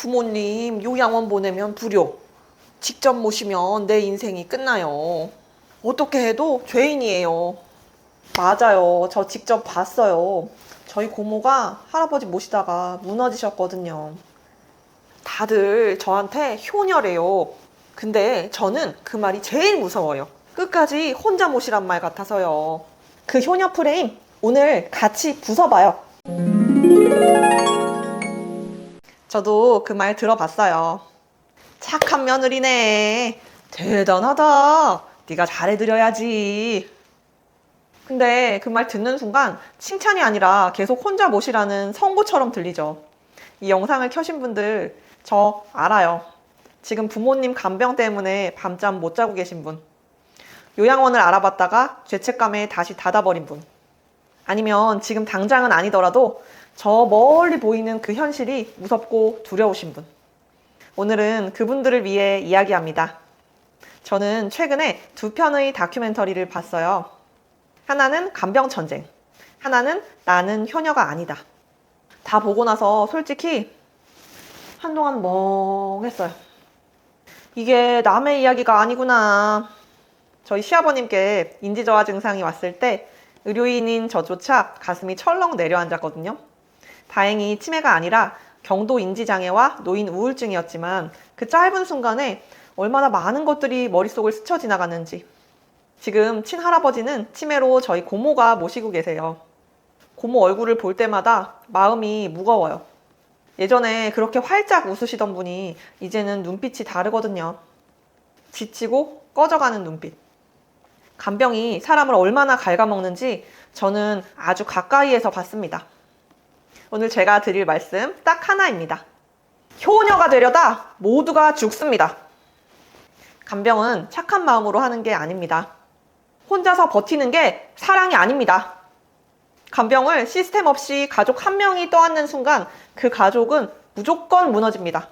부모님 요양원 보내면 불효. 직접 모시면 내 인생이 끝나요. 어떻게 해도 죄인이에요. 맞아요. 저 직접 봤어요. 저희 고모가 할아버지 모시다가 무너지셨거든요. 다들 저한테 효녀래요. 근데 저는 그 말이 제일 무서워요. 끝까지 혼자 모시란 말 같아서요. 그 효녀 프레임 오늘 같이 부숴봐요. 저도 그 말 들어봤어요. 착한 며느리네. 대단하다. 네가 잘해드려야지. 근데 그 말 듣는 순간 칭찬이 아니라 계속 혼자 모시라는 선고처럼 들리죠. 이 영상을 켜신 분들 저 알아요. 지금 부모님 간병 때문에 밤잠 못 자고 계신 분. 요양원을 알아봤다가 죄책감에 다시 닫아버린 분. 아니면 지금 당장은 아니더라도 저 멀리 보이는 그 현실이 무섭고 두려우신 분. 오늘은 그분들을 위해 이야기합니다. 저는 최근에 두 편의 다큐멘터리를 봤어요. 하나는 간병전쟁, 하나는 나는 효녀가 아니다. 다 보고 나서 솔직히 한동안 멍했어요. 이게 남의 이야기가 아니구나. 저희 시아버님께 인지저하 증상이 왔을 때 의료인인 저조차 가슴이 철렁 내려앉았거든요. 다행히 치매가 아니라 경도 인지장애와 노인 우울증이었지만 그 짧은 순간에 얼마나 많은 것들이 머릿속을 스쳐 지나갔는지. 지금 친할아버지는 치매로 저희 고모가 모시고 계세요. 고모 얼굴을 볼 때마다 마음이 무거워요. 예전에 그렇게 활짝 웃으시던 분이 이제는 눈빛이 다르거든요. 지치고 꺼져가는 눈빛. 간병이 사람을 얼마나 갉아먹는지 저는 아주 가까이에서 봤습니다. 오늘 제가 드릴 말씀 딱 하나입니다. 효녀가 되려다 모두가 죽습니다. 간병은 착한 마음으로 하는 게 아닙니다. 혼자서 버티는 게 사랑이 아닙니다. 간병을 시스템 없이 가족 한 명이 떠안는 순간 그 가족은 무조건 무너집니다.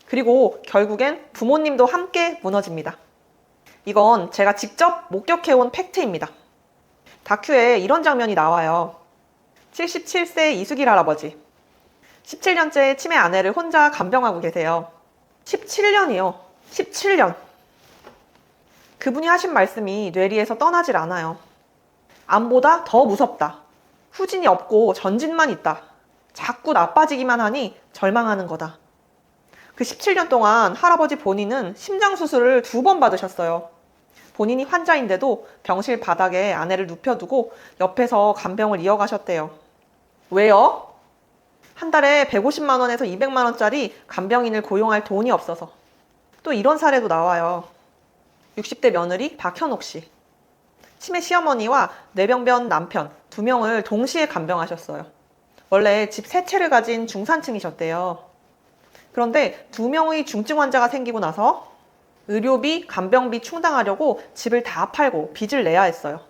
그리고 결국엔 부모님도 함께 무너집니다. 이건 제가 직접 목격해온 팩트입니다. 다큐에 이런 장면이 나와요. 77세 이수길 할아버지. 17년째 치매 아내를 혼자 간병하고 계세요. 17년이요. 17년. 그분이 하신 말씀이 뇌리에서 떠나질 않아요. 암보다 더 무섭다. 후진이 없고 전진만 있다. 자꾸 나빠지기만 하니 절망하는 거다. 그 17년 동안 할아버지 본인은 심장수술을 2번 받으셨어요. 본인이 환자인데도 병실 바닥에 아내를 눕혀두고 옆에서 간병을 이어가셨대요. 왜요? 한 달에 150만 원에서 200만 원짜리 간병인을 고용할 돈이 없어서. 또 이런 사례도 나와요. 60대 며느리 박현옥 씨. 치매 시어머니와 뇌병변 남편 2명을 동시에 간병하셨어요. 원래 집 3채를 가진 중산층이셨대요. 그런데 2명의 중증 환자가 생기고 나서 의료비, 간병비 충당하려고 집을 다 팔고 빚을 내야 했어요.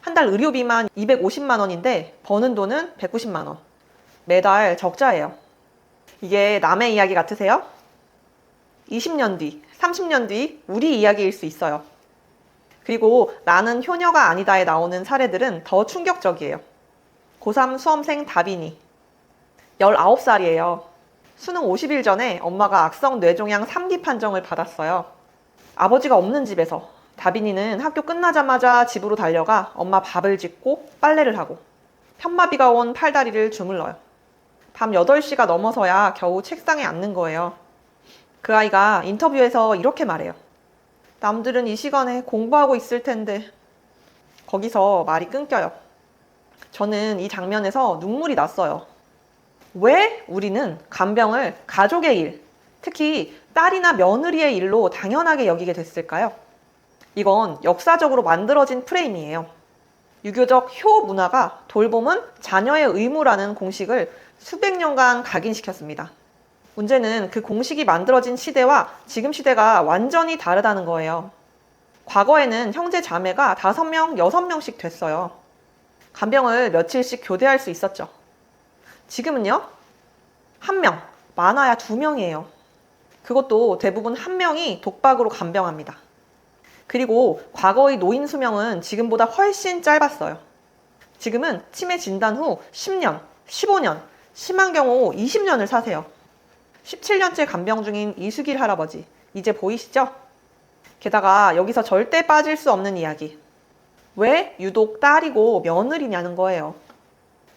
한 달 의료비만 250만 원인데 버는 돈은 190만 원. 매달 적자예요. 이게 남의 이야기 같으세요? 20년 뒤, 30년 뒤 우리 이야기일 수 있어요. 그리고 나는 효녀가 아니다에 나오는 사례들은 더 충격적이에요. 고3 수험생 다빈이. 19살이에요. 수능 50일 전에 엄마가 악성 뇌종양 3기 판정을 받았어요. 아버지가 없는 집에서 다빈이는 학교 끝나자마자 집으로 달려가 엄마 밥을 짓고 빨래를 하고 편마비가 온 팔다리를 주물러요. 밤 8시가 넘어서야 겨우 책상에 앉는 거예요. 그 아이가 인터뷰에서 이렇게 말해요. 남들은 이 시간에 공부하고 있을 텐데. 거기서 말이 끊겨요. 저는 이 장면에서 눈물이 났어요. 왜 우리는 간병을 가족의 일, 특히 딸이나 며느리의 일로 당연하게 여기게 됐을까요? 이건 역사적으로 만들어진 프레임이에요. 유교적 효 문화가 돌봄은 자녀의 의무라는 공식을 수백 년간 각인시켰습니다. 문제는 그 공식이 만들어진 시대와 지금 시대가 완전히 다르다는 거예요. 과거에는 형제 자매가 5명, 6명씩 됐어요. 간병을 며칠씩 교대할 수 있었죠. 지금은요? 1명, 많아야 2명이에요. 그것도 대부분 1명이 독박으로 간병합니다. 그리고 과거의 노인 수명은 지금보다 훨씬 짧았어요. 지금은 치매 진단 후 10년, 15년, 심한 경우 20년을 사세요. 17년째 간병 중인 이수길 할아버지. 이제 보이시죠? 게다가 여기서 절대 빠질 수 없는 이야기. 왜 유독 딸이고 며느리냐는 거예요.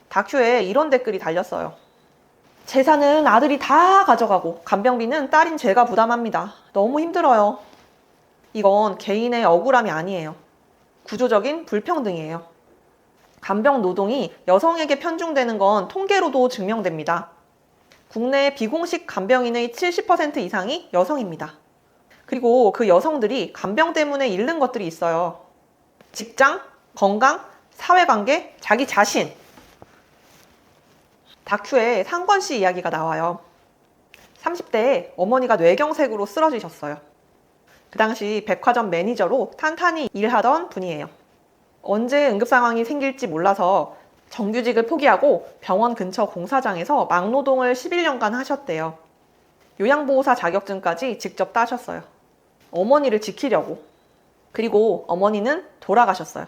다큐에 이런 댓글이 달렸어요. 재산은 아들이 다 가져가고 간병비는 딸인 제가 부담합니다. 너무 힘들어요. 이건 개인의 억울함이 아니에요. 구조적인 불평등이에요. 간병 노동이 여성에게 편중되는 건 통계로도 증명됩니다. 국내 비공식 간병인의 70% 이상이 여성입니다. 그리고 그 여성들이 간병 때문에 잃는 것들이 있어요. 직장, 건강, 사회관계, 자기 자신. 다큐에 상권 씨 이야기가 나와요. 30대에 어머니가 뇌경색으로 쓰러지셨어요. 그 당시 백화점 매니저로 탄탄히 일하던 분이에요. 언제 응급 상황이 생길지 몰라서 정규직을 포기하고 병원 근처 공사장에서 막노동을 11년간 하셨대요. 요양보호사 자격증까지 직접 따셨어요. 어머니를 지키려고. 그리고 어머니는 돌아가셨어요.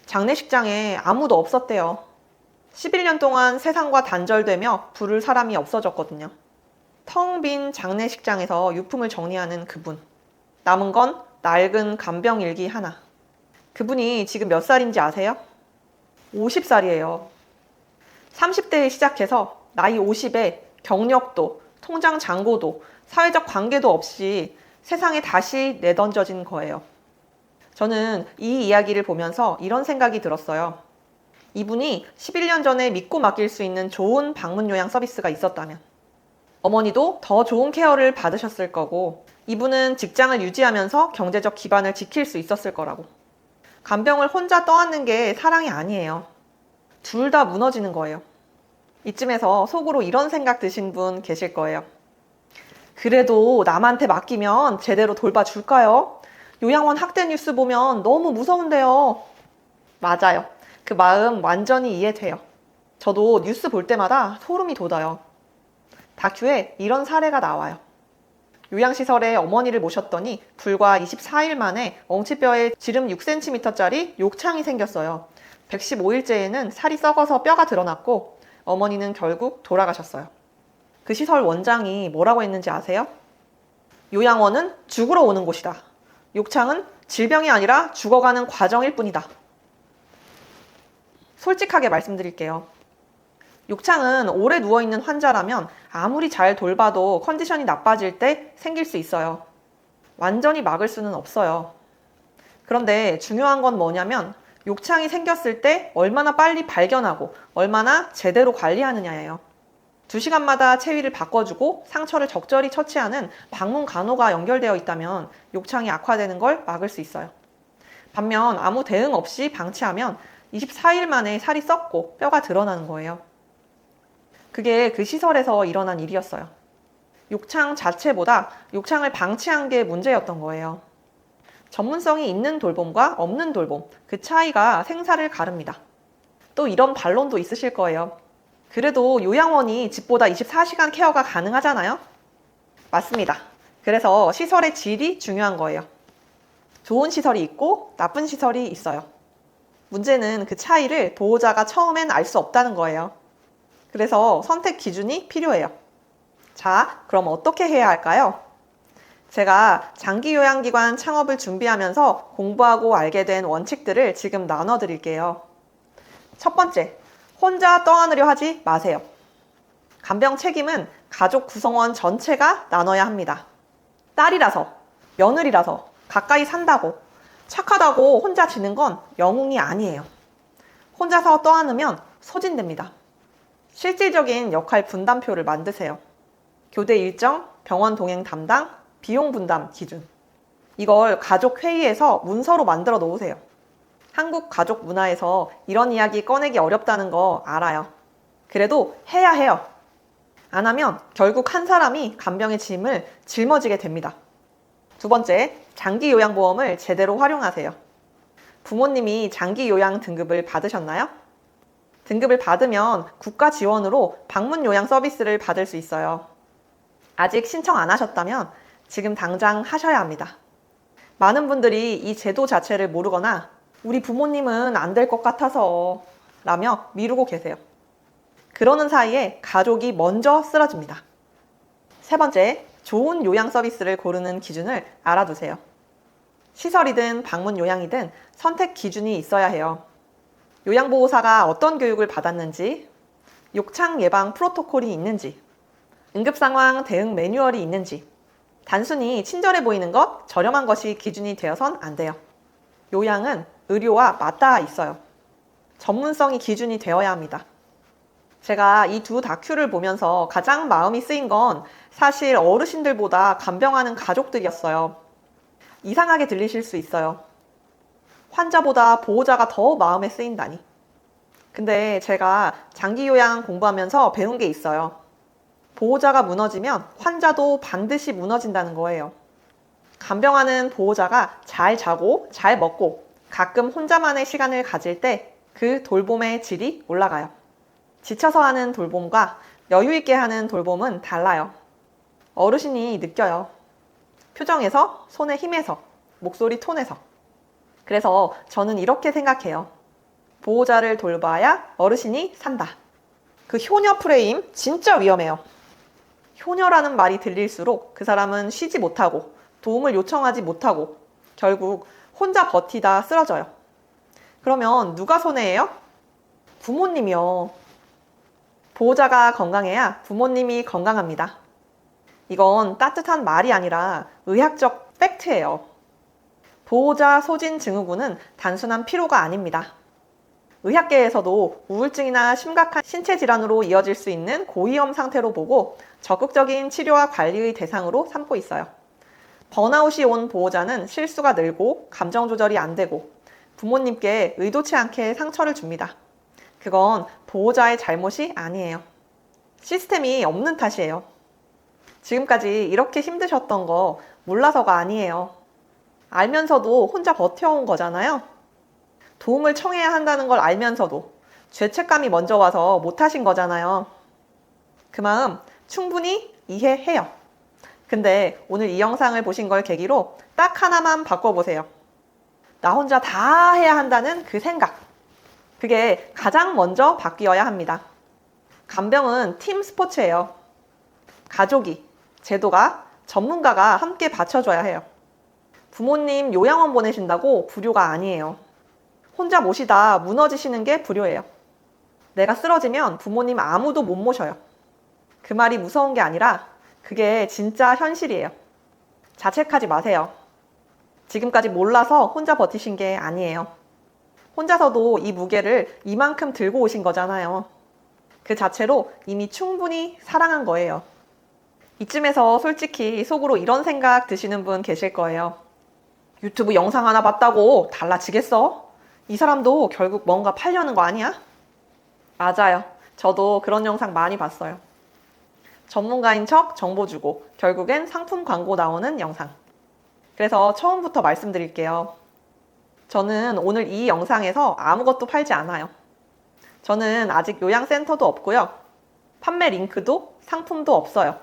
장례식장에 아무도 없었대요. 11년 동안 세상과 단절되며 부를 사람이 없어졌거든요. 텅 빈 장례식장에서 유품을 정리하는 그분. 남은 건 낡은 간병 일기 하나. 그분이 지금 몇 살인지 아세요? 50살이에요. 30대에 시작해서 나이 50에 경력도, 통장 잔고도, 사회적 관계도 없이 세상에 다시 내던져진 거예요. 저는 이 이야기를 보면서 이런 생각이 들었어요. 이분이 11년 전에 믿고 맡길 수 있는 좋은 방문 요양 서비스가 있었다면 어머니도 더 좋은 케어를 받으셨을 거고 이분은 직장을 유지하면서 경제적 기반을 지킬 수 있었을 거라고. 간병을 혼자 떠안는 게 사랑이 아니에요. 둘 다 무너지는 거예요. 이쯤에서 속으로 이런 생각 드신 분 계실 거예요. 그래도 남한테 맡기면 제대로 돌봐줄까요? 요양원 학대 뉴스 보면 너무 무서운데요. 맞아요. 그 마음 완전히 이해돼요. 저도 뉴스 볼 때마다 소름이 돋아요. 다큐에 이런 사례가 나와요. 요양시설에 어머니를 모셨더니 불과 24일 만에 엉치뼈에 지름 6cm짜리 욕창이 생겼어요. 115일째에는 살이 썩어서 뼈가 드러났고 어머니는 결국 돌아가셨어요. 그 시설 원장이 뭐라고 했는지 아세요? 요양원은 죽으러 오는 곳이다. 욕창은 질병이 아니라 죽어가는 과정일 뿐이다. 솔직하게 말씀드릴게요. 욕창은 오래 누워있는 환자라면 아무리 잘 돌봐도 컨디션이 나빠질 때 생길 수 있어요. 완전히 막을 수는 없어요. 그런데 중요한 건 뭐냐면 욕창이 생겼을 때 얼마나 빨리 발견하고 얼마나 제대로 관리하느냐예요. 2시간마다 체위를 바꿔주고 상처를 적절히 처치하는 방문 간호가 연결되어 있다면 욕창이 악화되는 걸 막을 수 있어요. 반면 아무 대응 없이 방치하면 24일 만에 살이 썩고 뼈가 드러나는 거예요. 그게 그 시설에서 일어난 일이었어요. 욕창 자체보다 욕창을 방치한 게 문제였던 거예요. 전문성이 있는 돌봄과 없는 돌봄, 그 차이가 생사를 가릅니다. 또 이런 반론도 있으실 거예요. 그래도 요양원이 집보다 24시간 케어가 가능하잖아요? 맞습니다. 그래서 시설의 질이 중요한 거예요. 좋은 시설이 있고 나쁜 시설이 있어요. 문제는 그 차이를 보호자가 처음엔 알 수 없다는 거예요. 그래서 선택 기준이 필요해요. 자, 그럼 어떻게 해야 할까요? 제가 장기요양기관 창업을 준비하면서 공부하고 알게 된 원칙들을 지금 나눠드릴게요. 첫 번째, 혼자 떠안으려 하지 마세요. 간병 책임은 가족 구성원 전체가 나눠야 합니다. 딸이라서, 며느리라서, 가까이 산다고, 착하다고 혼자 지는 건 영웅이 아니에요. 혼자서 떠안으면 소진됩니다. 실질적인 역할 분담표를 만드세요. 교대 일정, 병원 동행 담당, 비용 분담 기준. 이걸 가족 회의에서 문서로 만들어 놓으세요. 한국 가족 문화에서 이런 이야기 꺼내기 어렵다는 거 알아요. 그래도 해야 해요. 안 하면 결국 한 사람이 간병의 짐을 짊어지게 됩니다. 두 번째, 장기요양보험을 제대로 활용하세요. 부모님이 장기요양 등급을 받으셨나요? 등급을 받으면 국가 지원으로 방문요양 서비스를 받을 수 있어요. 아직 신청 안 하셨다면 지금 당장 하셔야 합니다. 많은 분들이 이 제도 자체를 모르거나 우리 부모님은 안 될 것 같아서 라며 미루고 계세요. 그러는 사이에 가족이 먼저 쓰러집니다. 세 번째, 좋은 요양 서비스를 고르는 기준을 알아두세요. 시설이든 방문 요양이든 선택 기준이 있어야 해요. 요양보호사가 어떤 교육을 받았는지, 욕창 예방 프로토콜이 있는지, 응급상황 대응 매뉴얼이 있는지, 단순히 친절해 보이는 것, 저렴한 것이 기준이 되어선 안 돼요. 요양은 의료와 맞닿아 있어요. 전문성이 기준이 되어야 합니다. 제가 이 두 다큐를 보면서 가장 마음이 쓰인 건 사실 어르신들보다 간병하는 가족들이었어요. 이상하게 들리실 수 있어요. 환자보다 보호자가 더 마음에 쓰인다니. 근데 제가 장기 요양 공부하면서 배운 게 있어요. 보호자가 무너지면 환자도 반드시 무너진다는 거예요. 간병하는 보호자가 잘 자고 잘 먹고 가끔 혼자만의 시간을 가질 때 그 돌봄의 질이 올라가요. 지쳐서 하는 돌봄과 여유 있게 하는 돌봄은 달라요. 어르신이 느껴요. 표정에서, 손의 힘에서, 목소리 톤에서. 그래서 저는 이렇게 생각해요. 보호자를 돌봐야 어르신이 산다. 그 효녀 프레임 진짜 위험해요. 효녀라는 말이 들릴수록 그 사람은 쉬지 못하고 도움을 요청하지 못하고 결국 혼자 버티다 쓰러져요. 그러면 누가 손해예요? 부모님이요. 보호자가 건강해야 부모님이 건강합니다. 이건 따뜻한 말이 아니라 의학적 팩트예요. 보호자 소진 증후군은 단순한 피로가 아닙니다. 의학계에서도 우울증이나 심각한 신체 질환으로 이어질 수 있는 고위험 상태로 보고 적극적인 치료와 관리의 대상으로 삼고 있어요. 번아웃이 온 보호자는 실수가 늘고 감정 조절이 안 되고 부모님께 의도치 않게 상처를 줍니다. 그건 보호자의 잘못이 아니에요. 시스템이 없는 탓이에요. 지금까지 이렇게 힘드셨던 거 몰라서가 아니에요. 알면서도 혼자 버텨온 거잖아요. 도움을 청해야 한다는 걸 알면서도 죄책감이 먼저 와서 못하신 거잖아요. 그 마음 충분히 이해해요. 근데 오늘 이 영상을 보신 걸 계기로 딱 하나만 바꿔보세요. 나 혼자 다 해야 한다는 그 생각. 그게 가장 먼저 바뀌어야 합니다. 간병은 팀 스포츠예요. 가족이, 제도가, 전문가가 함께 받쳐줘야 해요. 부모님 요양원 보내신다고 불효가 아니에요. 혼자 모시다 무너지시는 게 불효예요. 내가 쓰러지면 부모님 아무도 못 모셔요. 그 말이 무서운 게 아니라 그게 진짜 현실이에요. 자책하지 마세요. 지금까지 몰라서 혼자 버티신 게 아니에요. 혼자서도 이 무게를 이만큼 들고 오신 거잖아요. 그 자체로 이미 충분히 사랑한 거예요. 이쯤에서 솔직히 속으로 이런 생각 드시는 분 계실 거예요. 유튜브 영상 하나 봤다고 달라지겠어? 이 사람도 결국 뭔가 팔려는 거 아니야? 맞아요. 저도 그런 영상 많이 봤어요. 전문가인 척 정보 주고 결국엔 상품 광고 나오는 영상. 그래서 처음부터 말씀드릴게요. 저는 오늘 이 영상에서 아무것도 팔지 않아요. 저는 아직 요양센터도 없고요. 판매 링크도 상품도 없어요.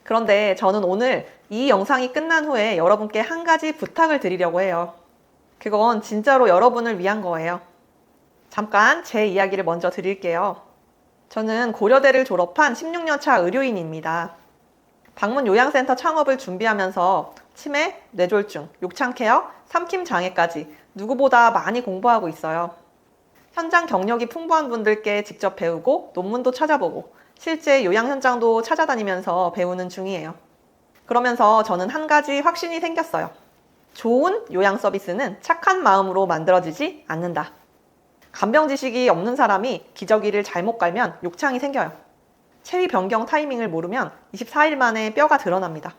그런데 저는 오늘 이 영상이 끝난 후에 여러분께 한 가지 부탁을 드리려고 해요. 그건 진짜로 여러분을 위한 거예요. 잠깐 제 이야기를 먼저 드릴게요. 저는 고려대를 졸업한 16년차 의료인입니다. 방문 요양센터 창업을 준비하면서 치매, 뇌졸중, 욕창케어, 삼킴 장애까지 누구보다 많이 공부하고 있어요. 현장 경력이 풍부한 분들께 직접 배우고 논문도 찾아보고 실제 요양 현장도 찾아다니면서 배우는 중이에요. 그러면서 저는 한 가지 확신이 생겼어요. 좋은 요양 서비스는 착한 마음으로 만들어지지 않는다. 간병 지식이 없는 사람이 기저귀를 잘못 갈면 욕창이 생겨요. 체위 변경 타이밍을 모르면 24일 만에 뼈가 드러납니다.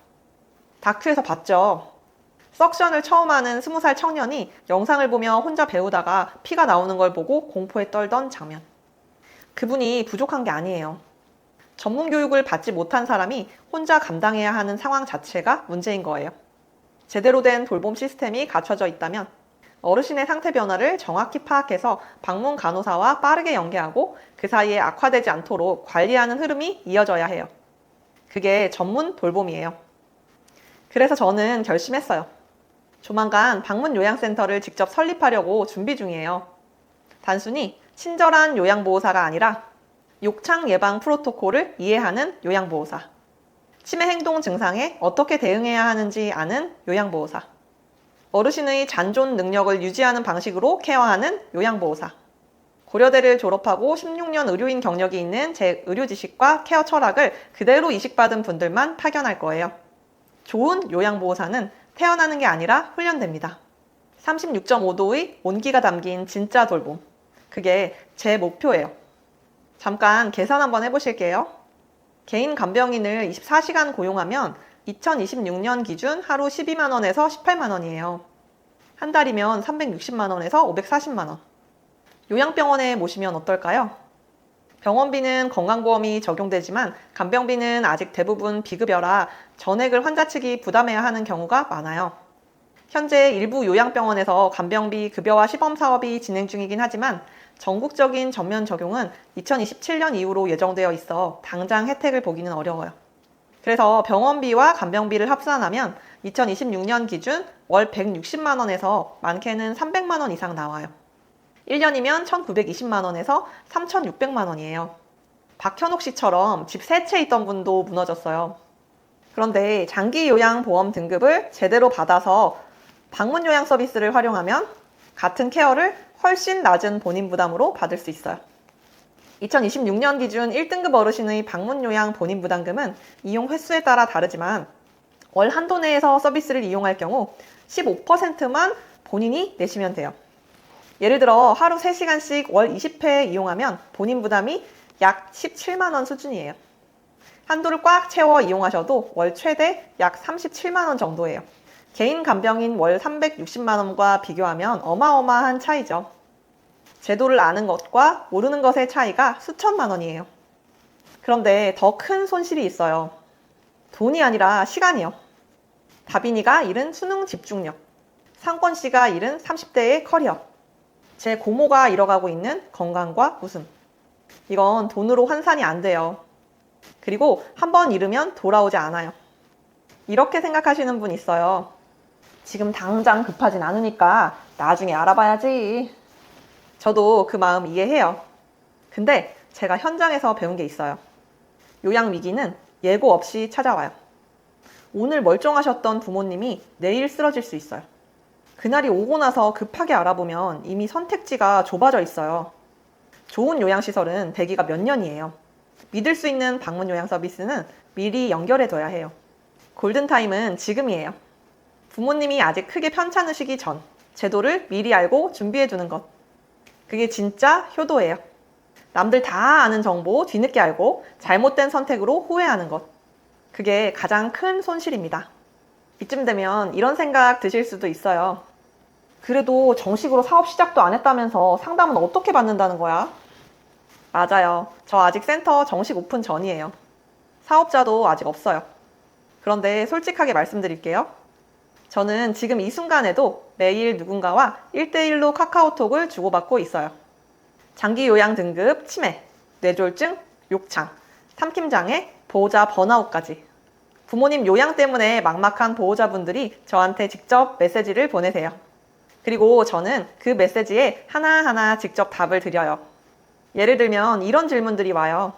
다큐에서 봤죠? 석션을 처음 하는 20살 청년이 영상을 보며 혼자 배우다가 피가 나오는 걸 보고 공포에 떨던 장면. 그분이 부족한 게 아니에요. 전문 교육을 받지 못한 사람이 혼자 감당해야 하는 상황 자체가 문제인 거예요. 제대로 된 돌봄 시스템이 갖춰져 있다면 어르신의 상태 변화를 정확히 파악해서 방문 간호사와 빠르게 연계하고 그 사이에 악화되지 않도록 관리하는 흐름이 이어져야 해요. 그게 전문 돌봄이에요. 그래서 저는 결심했어요. 조만간 방문 요양센터를 직접 설립하려고 준비 중이에요. 단순히 친절한 요양보호사가 아니라 욕창 예방 프로토콜을 이해하는 요양보호사. 치매 행동 증상에 어떻게 대응해야 하는지 아는 요양보호사. 어르신의 잔존 능력을 유지하는 방식으로 케어하는 요양보호사. 고려대를 졸업하고 16년 의료인 경력이 있는 제 의료 지식과 케어 철학을 그대로 이식받은 분들만 파견할 거예요. 좋은 요양보호사는 태어나는 게 아니라 훈련됩니다. 36.5도의 온기가 담긴 진짜 돌봄. 그게 제 목표예요. 잠깐 계산 한번 해보실게요. 개인 간병인을 24시간 고용하면 2026년 기준 하루 12만원에서 18만원이에요. 한 달이면 360만원에서 540만원. 요양병원에 모시면 어떨까요? 병원비는 건강보험이 적용되지만 간병비는 아직 대부분 비급여라 전액을 환자 측이 부담해야 하는 경우가 많아요. 현재 일부 요양병원에서 간병비 급여화 시범 사업이 진행 중이긴 하지만 전국적인 전면 적용은 2027년 이후로 예정되어 있어 당장 혜택을 보기는 어려워요. 그래서 병원비와 간병비를 합산하면 2026년 기준 월 160만원에서 많게는 300만원 이상 나와요. 1년이면 1920만원에서 3600만원이에요. 박현옥 씨처럼 집 세 채 있던 분도 무너졌어요. 그런데 장기 요양 보험 등급을 제대로 받아서 방문 요양 서비스를 활용하면 같은 케어를 훨씬 낮은 본인 부담으로 받을 수 있어요. 2026년 기준 1등급 어르신의 방문 요양 본인 부담금은 이용 횟수에 따라 다르지만 월 한도 내에서 서비스를 이용할 경우 15%만 본인이 내시면 돼요. 예를 들어 하루 3시간씩 월 20회 이용하면 본인 부담이 약 17만원 수준이에요. 한도를 꽉 채워 이용하셔도 월 최대 약 37만원 정도예요. 개인 간병인 월 360만원과 비교하면 어마어마한 차이죠. 제도를 아는 것과 모르는 것의 차이가 수천만원이에요. 그런데 더 큰 손실이 있어요. 돈이 아니라 시간이요. 다빈이가 잃은 수능 집중력, 상권 씨가 잃은 30대의 커리어, 제 고모가 잃어가고 있는 건강과 웃음. 이건 돈으로 환산이 안 돼요. 그리고 한번 잃으면 돌아오지 않아요. 이렇게 생각하시는 분 있어요. 지금 당장 급하진 않으니까 나중에 알아봐야지. 저도 그 마음 이해해요. 근데 제가 현장에서 배운 게 있어요. 요양 위기는 예고 없이 찾아와요. 오늘 멀쩡하셨던 부모님이 내일 쓰러질 수 있어요. 그날이 오고 나서 급하게 알아보면 이미 선택지가 좁아져 있어요. 좋은 요양시설은 대기가 몇 년이에요. 믿을 수 있는 방문 요양 서비스는 미리 연결해둬야 해요. 골든타임은 지금이에요. 부모님이 아직 크게 편찮으시기 전 제도를 미리 알고 준비해두는 것. 그게 진짜 효도예요. 남들 다 아는 정보 뒤늦게 알고 잘못된 선택으로 후회하는 것. 그게 가장 큰 손실입니다. 이쯤 되면 이런 생각 드실 수도 있어요. 그래도 정식으로 사업 시작도 안 했다면서 상담은 어떻게 받는다는 거야? 맞아요. 저 아직 센터 정식 오픈 전이에요. 사업자도 아직 없어요. 그런데 솔직하게 말씀드릴게요. 저는 지금 이 순간에도 매일 누군가와 1대1로 카카오톡을 주고받고 있어요. 장기 요양 등급 치매, 뇌졸중, 욕창, 삼킴장애, 보호자 번아웃까지. 부모님 요양 때문에 막막한 보호자분들이 저한테 직접 메시지를 보내세요. 그리고 저는 그 메시지에 하나하나 직접 답을 드려요. 예를 들면 이런 질문들이 와요.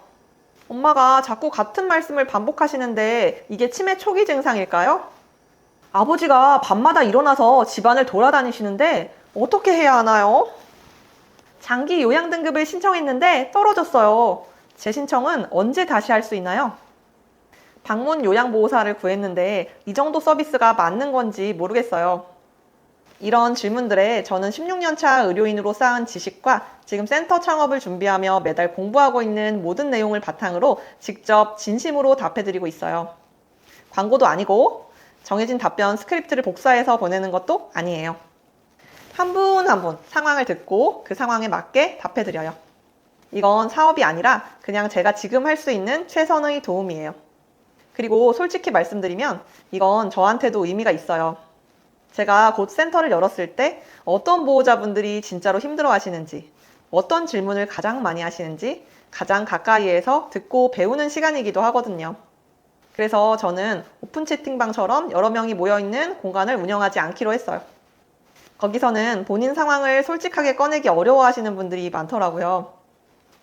엄마가 자꾸 같은 말씀을 반복하시는데 이게 치매 초기 증상일까요? 아버지가 밤마다 일어나서 집안을 돌아다니시는데 어떻게 해야 하나요? 장기 요양 등급을 신청했는데 떨어졌어요. 제 신청은 언제 다시 할 수 있나요? 방문 요양보호사를 구했는데 이 정도 서비스가 맞는 건지 모르겠어요. 이런 질문들에 저는 16년차 의료인으로 쌓은 지식과 지금 센터 창업을 준비하며 매달 공부하고 있는 모든 내용을 바탕으로 직접 진심으로 답해드리고 있어요. 광고도 아니고 정해진 답변 스크립트를 복사해서 보내는 것도 아니에요. 한 분 한 분 상황을 듣고 그 상황에 맞게 답해드려요. 이건 사업이 아니라 그냥 제가 지금 할 수 있는 최선의 도움이에요. 그리고 솔직히 말씀드리면 이건 저한테도 의미가 있어요. 제가 곧 센터를 열었을 때 어떤 보호자분들이 진짜로 힘들어 하시는지, 어떤 질문을 가장 많이 하시는지 가장 가까이에서 듣고 배우는 시간이기도 하거든요. 그래서 저는 오픈 채팅방처럼 여러 명이 모여있는 공간을 운영하지 않기로 했어요. 거기서는 본인 상황을 솔직하게 꺼내기 어려워하시는 분들이 많더라고요.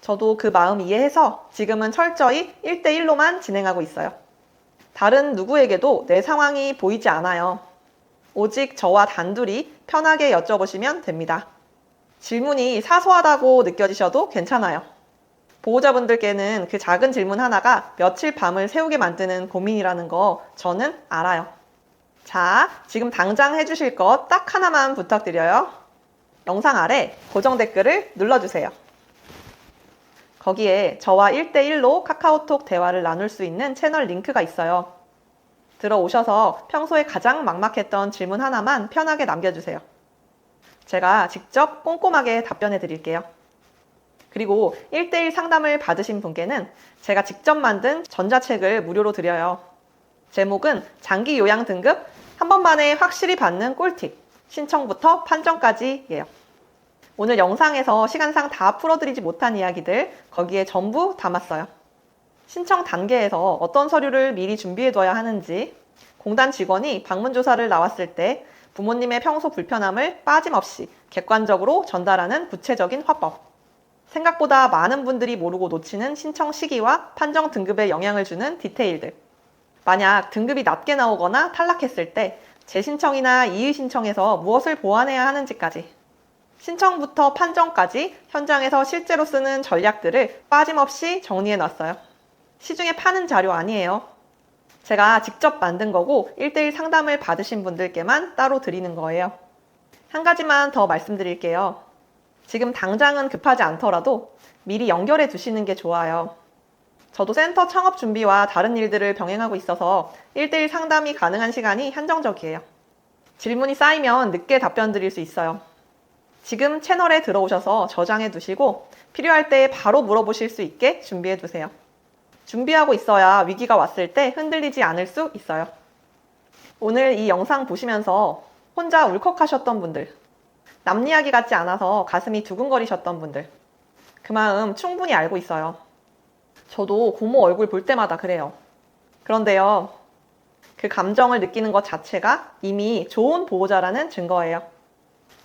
저도 그 마음 이해해서 지금은 철저히 1대1로만 진행하고 있어요. 다른 누구에게도 내 상황이 보이지 않아요. 오직 저와 단둘이 편하게 여쭤보시면 됩니다. 질문이 사소하다고 느껴지셔도 괜찮아요. 보호자분들께는 그 작은 질문 하나가 며칠 밤을 새우게 만드는 고민이라는 거 저는 알아요. 자, 지금 당장 해주실 것 딱 하나만 부탁드려요. 영상 아래 고정 댓글을 눌러주세요. 거기에 저와 1대1로 카카오톡 대화를 나눌 수 있는 채널 링크가 있어요. 들어오셔서 평소에 가장 막막했던 질문 하나만 편하게 남겨주세요. 제가 직접 꼼꼼하게 답변해 드릴게요. 그리고 1대1 상담을 받으신 분께는 제가 직접 만든 전자책을 무료로 드려요. 제목은 장기 요양 등급 한 번만에 확실히 받는 꿀팁, 신청부터 판정까지예요. 오늘 영상에서 시간상 다 풀어드리지 못한 이야기들 거기에 전부 담았어요. 신청 단계에서 어떤 서류를 미리 준비해둬야 하는지, 공단 직원이 방문조사를 나왔을 때 부모님의 평소 불편함을 빠짐없이 객관적으로 전달하는 구체적인 화법, 생각보다 많은 분들이 모르고 놓치는 신청 시기와 판정 등급에 영향을 주는 디테일들, 만약 등급이 낮게 나오거나 탈락했을 때 재신청이나 이의 신청에서 무엇을 보완해야 하는지까지, 신청부터 판정까지 현장에서 실제로 쓰는 전략들을 빠짐없이 정리해 놨어요. 시중에 파는 자료 아니에요. 제가 직접 만든 거고 1대1 상담을 받으신 분들께만 따로 드리는 거예요. 한 가지만 더 말씀드릴게요. 지금 당장은 급하지 않더라도 미리 연결해 두시는 게 좋아요. 저도 센터 창업 준비와 다른 일들을 병행하고 있어서 1대1 상담이 가능한 시간이 한정적이에요. 질문이 쌓이면 늦게 답변 드릴 수 있어요. 지금 채널에 들어오셔서 저장해 두시고 필요할 때 바로 물어보실 수 있게 준비해 두세요. 준비하고 있어야 위기가 왔을 때 흔들리지 않을 수 있어요. 오늘 이 영상 보시면서 혼자 울컥하셨던 분들, 남 이야기 같지 않아서 가슴이 두근거리셨던 분들, 그 마음 충분히 알고 있어요. 저도 고모 얼굴 볼 때마다 그래요. 그런데요, 그 감정을 느끼는 것 자체가 이미 좋은 보호자라는 증거예요.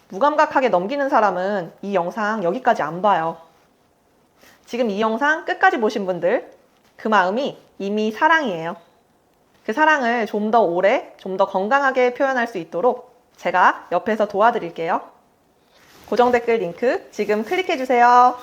무감각하게 넘기는 사람은 이 영상 여기까지 안 봐요. 지금 이 영상 끝까지 보신 분들, 그 마음이 이미 사랑이에요. 그 사랑을 좀 더 오래, 좀 더 건강하게 표현할 수 있도록 제가 옆에서 도와드릴게요. 고정 댓글 링크 지금 클릭해주세요.